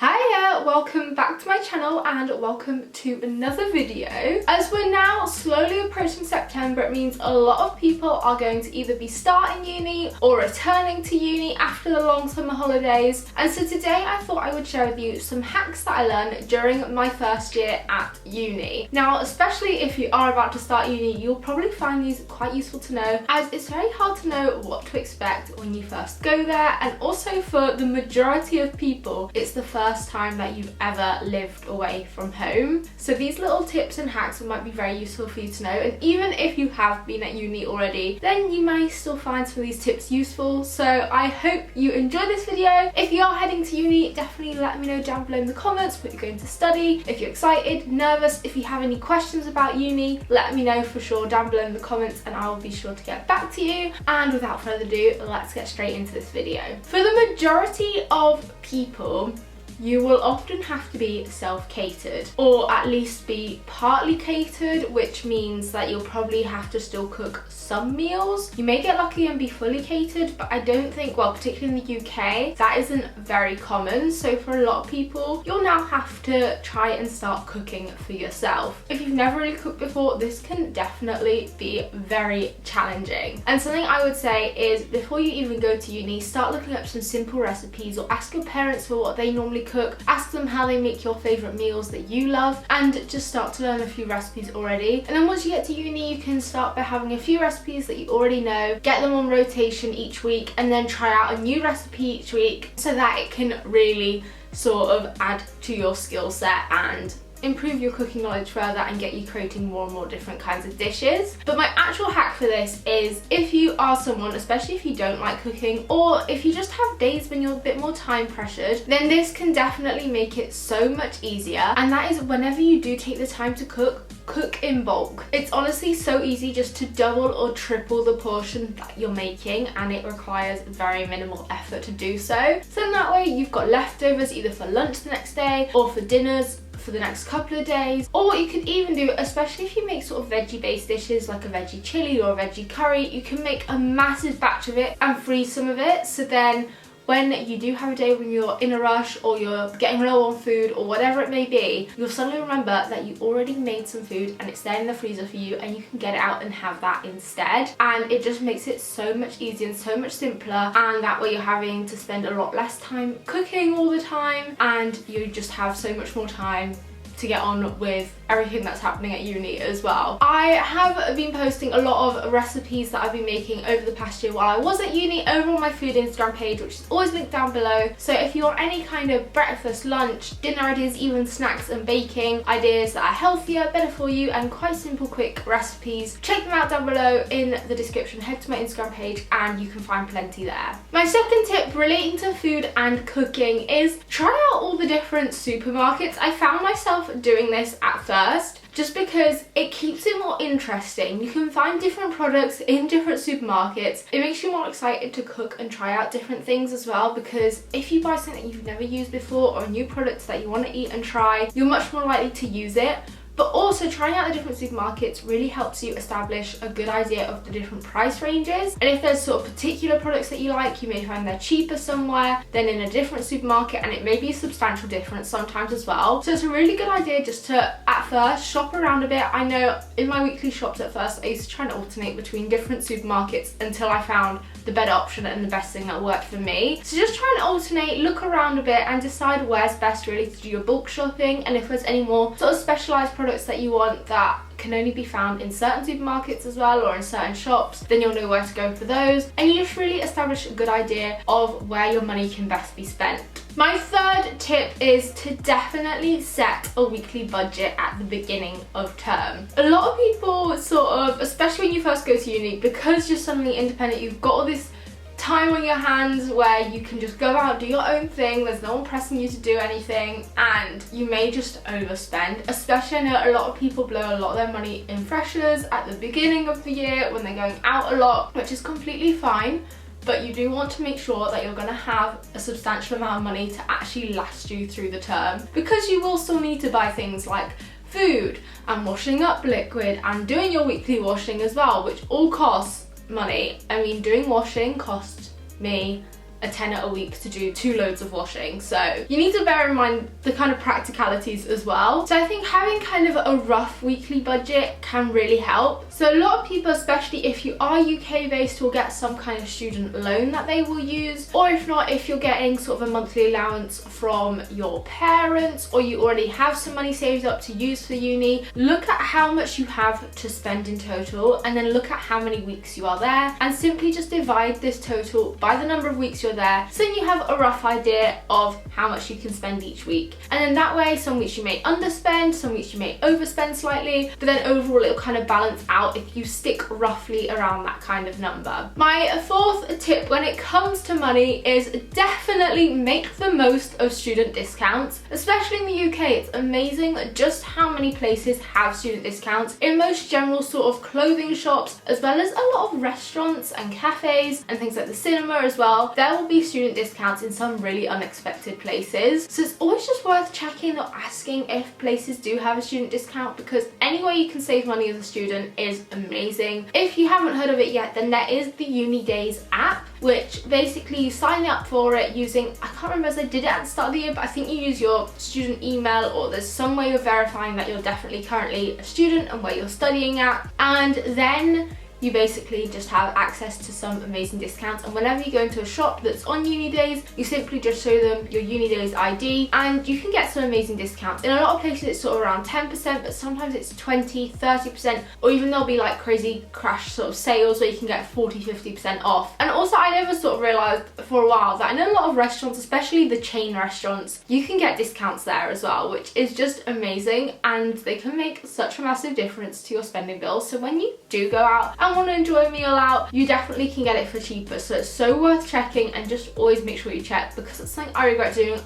Hiya, welcome back to my channel and welcome to another video. As we're now slowly approaching September, it means a lot of people are going to either be starting uni or returning to uni after the long summer holidays. And so today I thought I would share with you some hacks that I learned during my first year at uni. Now, especially if you are about to start uni, you'll probably find these quite useful to know, as it's very hard to know what to expect when you first go there, and also for the majority of people, it's the first time that you've ever lived away from home. So these little tips and hacks might be very useful for you to know, and even if you have been at uni already, then you may still find some of these tips useful. So I hope you enjoy this video. If you are heading to uni, definitely let me know down below in the comments what you're going to study. If you're excited, nervous, if you have any questions about uni, let me know for sure down below in the comments and I will be sure to get back to you. And without further ado, let's get straight into this video. For the majority of people, you will often have to be self-catered, or at least be partly catered, which means that you'll probably have to still cook some meals. You may get lucky and be fully catered, but I don't think, well, particularly in the UK, that isn't very common. So for a lot of people, you'll now have to try and start cooking for yourself. If you've never really cooked before, this can definitely be very challenging. And something I would say is, before you even go to uni, start looking up some simple recipes, or ask your parents for what they normally cook, ask them how they make your favourite meals that you love, and just start to learn a few recipes already. And then once you get to uni, you can start by having a few recipes that you already know, get them on rotation each week, and then try out a new recipe each week so that it can really sort of add to your skill set and improve your cooking knowledge further and get you creating more and more different kinds of dishes. But my actual hack for this is, if you are someone, especially if you don't like cooking, or if you just have days when you're a bit more time pressured, then this can definitely make it so much easier. And that is, whenever you do take the time to cook in bulk. It's honestly so easy just to double or triple the portion that you're making, and it requires very minimal effort to do so. So in that way, you've got leftovers either for lunch the next day or for dinners for the next couple of days. Or what you could even do, especially if you make sort of veggie based dishes like a veggie chili or a veggie curry, you can make a massive batch of it and freeze some of it, so then when you do have a day when you're in a rush or you're getting low on food or whatever it may be, you'll suddenly remember that you already made some food and it's there in the freezer for you, and you can get it out and have that instead. And it just makes it so much easier and so much simpler, and that way you're having to spend a lot less time cooking all the time, and you just have so much more time to get on with everything that's happening at uni as well. I have been posting a lot of recipes that I've been making over the past year while I was at uni over on my food Instagram page, which is always linked down below. So if you want any kind of breakfast, lunch, dinner ideas, even snacks and baking ideas that are healthier, better for you, and quite simple, quick recipes, check them out down below in the description. Head to my Instagram page and you can find plenty there. My second tip relating to food and cooking is try out all the different supermarkets. I found myself doing this at first just because it keeps it more interesting. You can find different products in different supermarkets. It makes you more excited to cook and try out different things as well, because if you buy something that you've never used before or a new product that you want to eat and try, you're much more likely to use it. But also, trying out the different supermarkets really helps you establish a good idea of the different price ranges. And if there's sort of particular products that you like, you may find they're cheaper somewhere than in a different supermarket, and it may be a substantial difference sometimes as well. So it's a really good idea just to, at first, shop around a bit. I know in my weekly shops at first, I used to try and alternate between different supermarkets until I found the better option and the best thing that worked for me. So just try and alternate, look around a bit, and decide where's best really to do your bulk shopping. And if there's any more sort of specialised products that you want that can only be found in certain supermarkets as well, or in certain shops, then you'll know where to go for those, and you just really establish a good idea of where your money can best be spent. My third tip is to definitely set a weekly budget at the beginning of term. A lot of people sort of, especially when you first go to uni, because you're suddenly independent, you've got all this time on your hands where you can just go out, do your own thing, there's no one pressing you to do anything, and you may just overspend. Especially, I know a lot of people blow a lot of their money in freshers at the beginning of the year when they're going out a lot, which is completely fine, but you do want to make sure that you're going to have a substantial amount of money to actually last you through the term, because you will still need to buy things like food and washing up liquid and doing your weekly washing as well, which all costs money. I mean, doing washing cost me a tenner a week to do 2 loads of washing. So you need to bear in mind the kind of practicalities as well. So I think having kind of a rough weekly budget can really help. So a lot of people, especially if you are UK based, will get some kind of student loan that they will use, or if not, if you're getting sort of a monthly allowance from your parents, or you already have some money saved up to use for uni, look at how much you have to spend in total, and then look at how many weeks you are there, and simply just divide this total by the number of weeks you're there, so then you have a rough idea of how much you can spend each week. And then that way, some weeks you may underspend, some weeks you may overspend slightly, but then overall it'll kind of balance out if you stick roughly around that kind of number. My 4th tip when it comes to money is definitely make the most of student discounts. Especially in the UK, it's amazing just how many places have student discounts. In most general sort of clothing shops, as well as a lot of restaurants and cafes and things like the cinema as well, there will be student discounts in some really unexpected places. So it's always just worth checking or asking if places do have a student discount, because any way you can save money as a student is amazing. If you haven't heard of it yet, then there is the Uni Days app, which basically you sign up for it using, I can't remember if I did it at the start of the year, but I think you use your student email, or there's some way of verifying that you're definitely currently a student and where you're studying at, and then you basically just have access to some amazing discounts. And whenever you go into a shop that's on Uni Days, you simply just show them your Uni Days ID and you can get some amazing discounts. In a lot of places it's sort of around 10%, but sometimes it's 20, 30%, or even there'll be like crazy crash sort of sales where you can get 40, 50% off. And also I never sort of realised for a while that in a lot of restaurants, especially the chain restaurants, you can get discounts there as well, which is just amazing, and they can make such a massive difference to your spending bills. So when you do go out and want to enjoy a meal out, you definitely can get it for cheaper. So it's so worth checking, and just always make sure you check, because it's something I regret doing.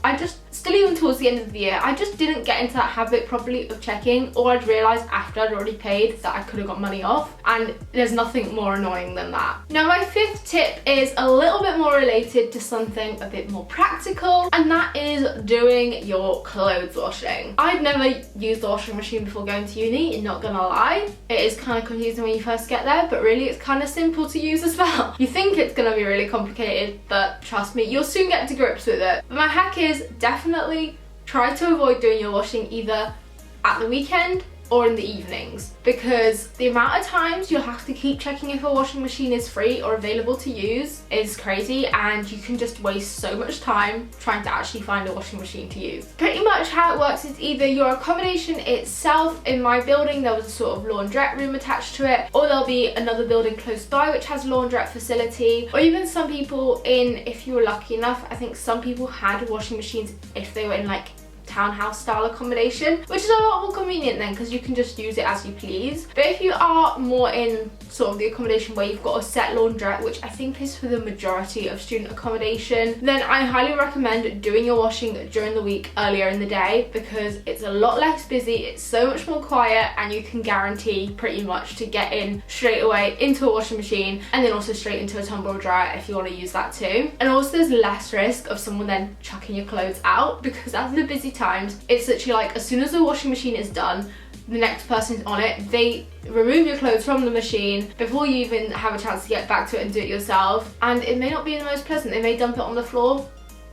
Still even towards the end of the year, I just didn't get into that habit properly of checking, or I'd realised after I'd already paid that I could have got money off, and there's nothing more annoying than that. Now my 5th tip is a little bit more related to something a bit more practical, and that is doing your clothes washing. I'd never used the washing machine before going to uni, not gonna lie. It is kind of confusing when you first get there, but really it's kind of simple to use as well. You think it's gonna be really complicated, but trust me, you'll soon get to grips with it. But my hack is definitely try to avoid doing your washing either at the weekend or in the evenings, because the amount of times you'll have to keep checking if a washing machine is free or available to use is crazy, and you can just waste so much time trying to actually find a washing machine to use. Pretty much how it works is either your accommodation itself, in my building there was a sort of laundrette room attached to it, or there'll be another building close by which has a laundrette facility, or even some people if you were lucky enough, I think some people had washing machines if they were in like townhouse style accommodation, which is a lot more convenient then, because you can just use it as you please. But if you are more in sort of the accommodation where you've got a set laundrette, which I think is for the majority of student accommodation, then I highly recommend doing your washing during the week earlier in the day, because it's a lot less busy, it's so much more quiet, and you can guarantee pretty much to get in straight away into a washing machine, and then also straight into a tumble dryer if you want to use that too. And also there's less risk of someone then chucking your clothes out, because at the busy times it's literally like as soon as the washing machine is done, the next person's on it, they remove your clothes from the machine before you even have a chance to get back to it and do it yourself, and it may not be the most pleasant. They may dump it on the floor,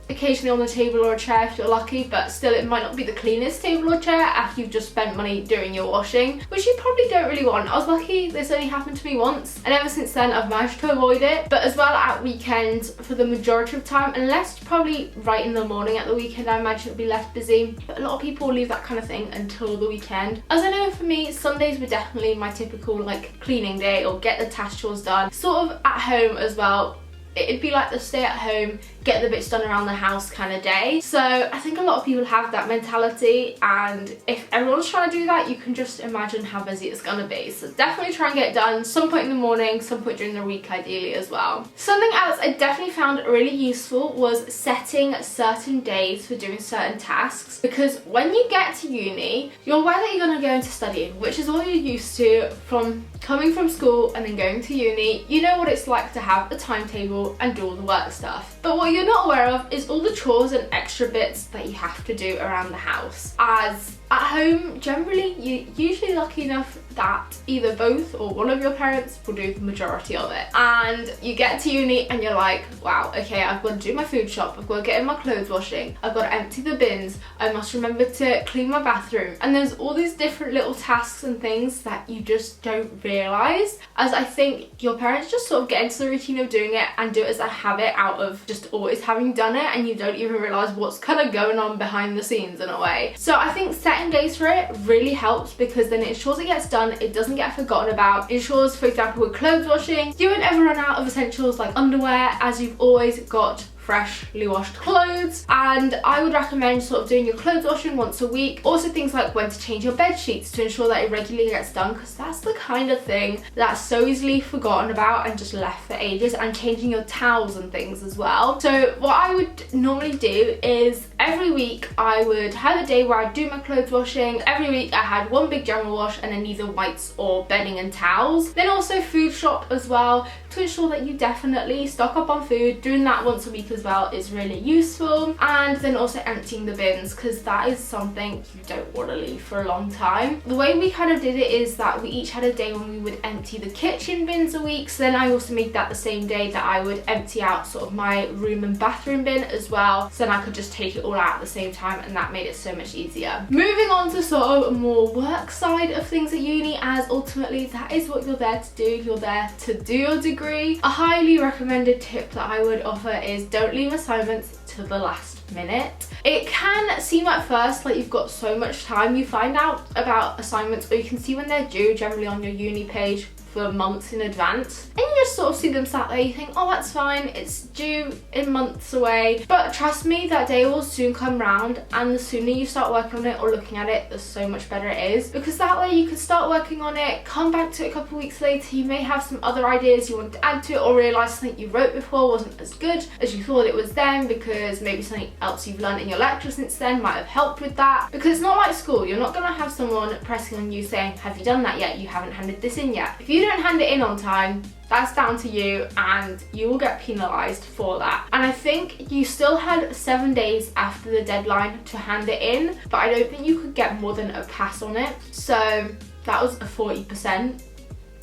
occasionally on the table or a chair if you're lucky, but still it might not be the cleanest table or chair after you've just spent money doing your washing, which you probably don't really want. I was lucky this only happened to me once, and ever since then I've managed to avoid it. But as well at weekends, for the majority of time, unless probably right in the morning at the weekend, I imagine it'll be less busy, but a lot of people leave that kind of thing until the weekend. As I know for me, Sundays were definitely my typical like cleaning day or get the task chores done, sort of at home as well. It'd be like the stay at home, get the bits done around the house kind of day. So I think a lot of people have that mentality, and if everyone's trying to do that, you can just imagine how busy it's gonna be. So definitely try and get it done some point in the morning, some point during the week ideally as well. Something else I definitely found really useful was setting certain days for doing certain tasks, because when you get to uni, you're aware that you're gonna go into studying, which is all you're used to from coming from school and then going to uni. You know what it's like to have a timetable and do all the work stuff. But what you're not aware of is all the chores and extra bits that you have to do around the house. As at home, generally, you're usually lucky enough that either both or one of your parents will do the majority of it. And you get to uni and you're like, wow, okay, I've got to do my food shop, I've got to get in my clothes washing, I've got to empty the bins, I must remember to clean my bathroom. And there's all these different little tasks and things that you just don't realise, as I think your parents just sort of get into the routine of doing it and do it as a habit out of just always having done it, and you don't even realise what's kind of going on behind the scenes in a way. So I think setting days for it really helps, because then it ensures it gets done, it doesn't get forgotten about. It ensures, for example, with clothes washing, you won't ever run out of essentials like underwear, as you've always got freshly washed clothes. And I would recommend sort of doing your clothes washing once a week. Also things like when to change your bed sheets, to ensure that it regularly gets done, because that's the kind of thing that's so easily forgotten about and just left for ages. And changing your towels and things as well. So what I would normally do is every week I would have a day where I do my clothes washing. Every week I had one big general wash and then either whites or bedding and towels. Then also food shop as well, to ensure that you definitely stock up on food. Doing that once a week as well is really useful. And then also emptying the bins, because that is something you don't want to leave for a long time. The way we kind of did it is that we each had a day when we would empty the kitchen bins a week. So then I also made that the same day that I would empty out sort of my room and bathroom bin as well. So then I could just take it all out at the same time, and that made it so much easier. Moving on to sort of more work side of things at uni, as ultimately that is what you're there to do. You're there to do your degree. A highly recommended tip that I would offer is don't leave assignments to the last minute. It can seem at first like you've got so much time. You find out about assignments, or you can see when they're due generally on your uni page for months in advance, and you just sort of see them sat there. You think, oh, that's fine, it's due in months away. But trust me, that day will soon come round, and the sooner you start working on it or looking at it, the so much better it is, because that way you can start working on it, come back to it a couple of weeks later, you may have some other ideas you want to add to it, or realise something you wrote before wasn't as good as you thought it was then, because maybe something else you've learned in your lecture since then might have helped with that. Because it's not like school, you're not going to have someone pressing on you saying, have you done that yet? You haven't handed this in yet. If you don't hand it in on time, that's down to you, and you will get penalised for that. And I think you still had 7 days after the deadline to hand it in, but I don't think you could get more than a pass on it. So that was a 40%.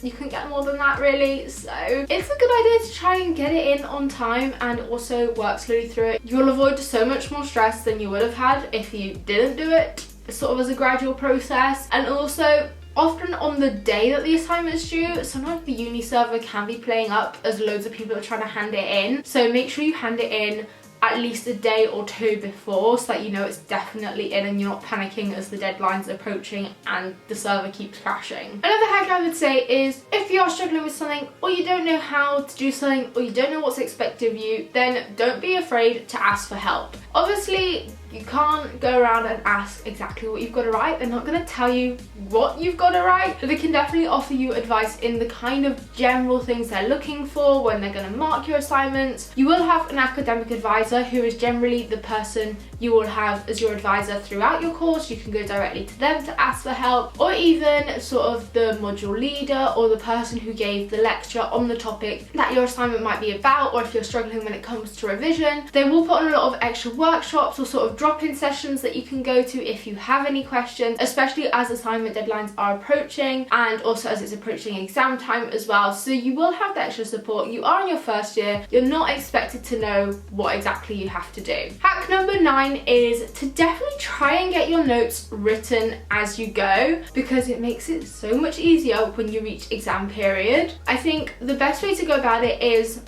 You couldn't get more than that really, so it's a good idea to try and get it in on time and also work slowly through it. You'll avoid so much more stress than you would have had if you didn't do it sort of as a gradual process. And also, often on the day that the assignment's due, sometimes the uni server can be playing up as loads of people are trying to hand it in. So make sure you hand it in at least a day or two before, so that you know it's definitely in and you're not panicking as the deadline's approaching and the server keeps crashing. Another hack I would say is, if you are struggling with something, or you don't know how to do something, or you don't know what's expected of you, then don't be afraid to ask for help. Obviously, you can't go around and ask exactly what you've got to write. They're not going to tell you what you've got to write, but they can definitely offer you advice in the kind of general things they're looking for when they're going to mark your assignments. You will have an academic advisor, who is generally the person you will have as your advisor throughout your course. You can go directly to them to ask for help, or even sort of the module leader or the person who gave the lecture on the topic that your assignment might be about. Or if you're struggling when it comes to revision, they will put on a lot of extra workshops or sort of drop-in sessions that you can go to if you have any questions, especially as assignment deadlines are approaching, and also as it's approaching exam time as well. So you will have the extra support. You are in your first year, you're not expected to know what exactly you have to do. Hack number 9 is to definitely try and get your notes written as you go, because it makes it so much easier when you reach exam period. I think the best way to go about it is,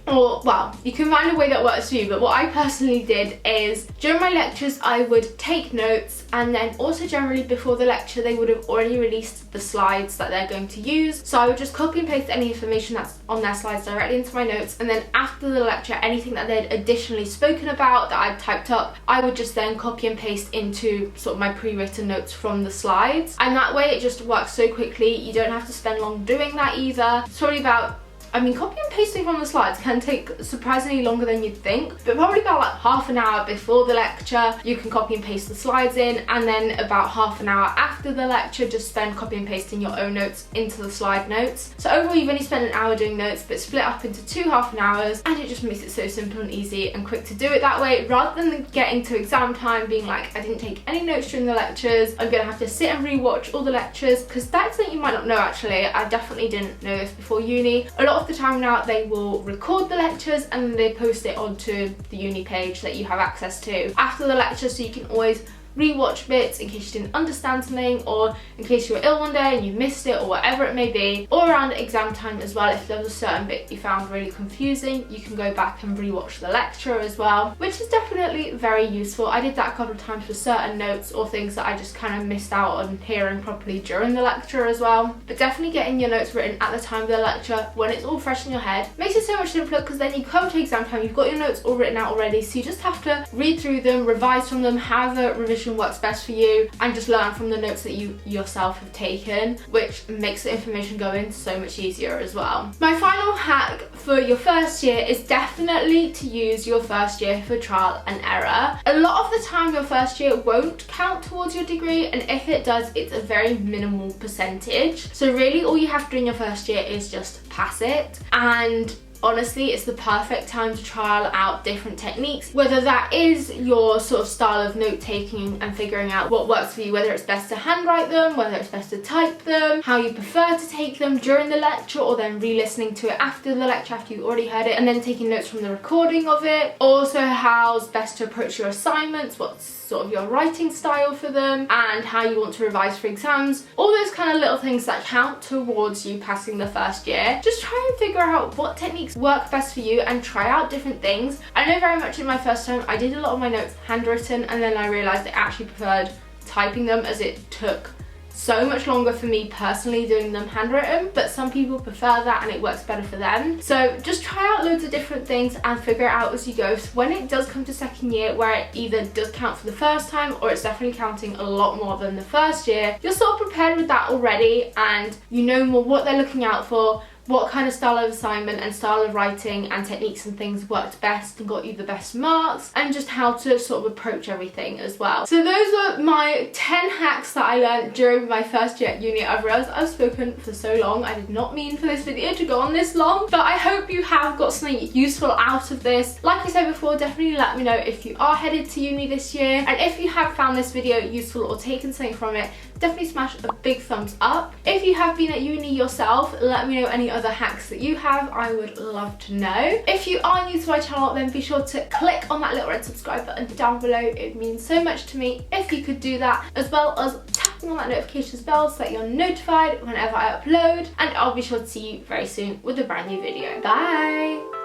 or well, you can find a way that works for you, but what I personally did is during my lectures I would take notes, and then also generally before the lecture they would have already released the slides that they're going to use. So I would just copy and paste any information that's on their slides directly into my notes, and then after the lecture, anything that they'd additionally spoken about that I'd typed up, I would just then copy and paste into sort of my pre-written notes from the slides. And that way it just works so quickly, you don't have to spend long doing that either. It's probably about I mean, copy and pasting from the slides can take surprisingly longer than you'd think, but probably about like half an hour before the lecture you can copy and paste the slides in, and then about half an hour after the lecture just spend copy and pasting your own notes into the slide notes. So overall you've only spent an hour doing notes, but split up into 2 half an hours, and it just makes it so simple and easy and quick to do it that way, rather than getting to exam time being like, I didn't take any notes during the lectures, I'm gonna have to sit and rewatch all the lectures, because that's something you might not know actually. I definitely didn't know this before uni. A lot of the time now they will record the lectures and then they post it onto the uni page that you have access to after the lecture, so you can always rewatch bits in case you didn't understand something, or in case you were ill one day and you missed it, or whatever it may be. Or around exam time as well, if there was a certain bit you found really confusing, you can go back and rewatch the lecture as well, which is definitely very useful. I did that a couple of times for certain notes or things that I just kind of missed out on hearing properly during the lecture as well. But definitely getting your notes written at the time of the lecture when it's all fresh in your head makes it so much simpler, because then you come to exam time, you've got your notes all written out already, so you just have to read through them, revise from them, have a revision works best for you, and just learn from the notes that you yourself have taken, which makes the information go in so much easier as well. My final hack for your first year is definitely to use your first year for trial and error. A lot of the time your first year won't count towards your degree, and if it does, it's a very minimal percentage. So really all you have to do in your first year is just pass it, and honestly, it's the perfect time to trial out different techniques, whether that is your sort of style of note taking and figuring out what works for you, whether it's best to handwrite them, whether it's best to type them, how you prefer to take them during the lecture, or then re-listening to it after the lecture after you already heard it and then taking notes from the recording of it. Also, how's best to approach your assignments, what's sort of your writing style for them, and how you want to revise for exams. All those kind of little things that count towards you passing the first year. Just try and figure out what techniques work best for you and try out different things. I know very much in my first time I did a lot of my notes handwritten, and then I realised I actually preferred typing them, as it took so much longer for me personally doing them handwritten, but some people prefer that and it works better for them. So just try out loads of different things and figure it out as you go, so when it does come to second year, where it either does count for the first time or it's definitely counting a lot more than the first year, you're sort of prepared with that already, and you know more what they're looking out for, what kind of style of assignment and style of writing and techniques and things worked best and got you the best marks, and just how to sort of approach everything as well. So those are my 10 hacks that I learned during my first year at uni. I've realised I've spoken for so long. I did not mean for this video to go on this long, but I hope you have got something useful out of this. Like I said before, definitely let me know if you are headed to uni this year, and if you have found this video useful or taken something from it, definitely smash a big thumbs up. If you have been at uni yourself, let me know any other hacks that you have. I would love to know. If you are new to my channel, then be sure to click on that little red subscribe button down below. It means so much to me if you could do that, as well as tapping on that notifications bell so that you're notified whenever I upload, and I'll be sure to see you very soon with a brand new video. Bye!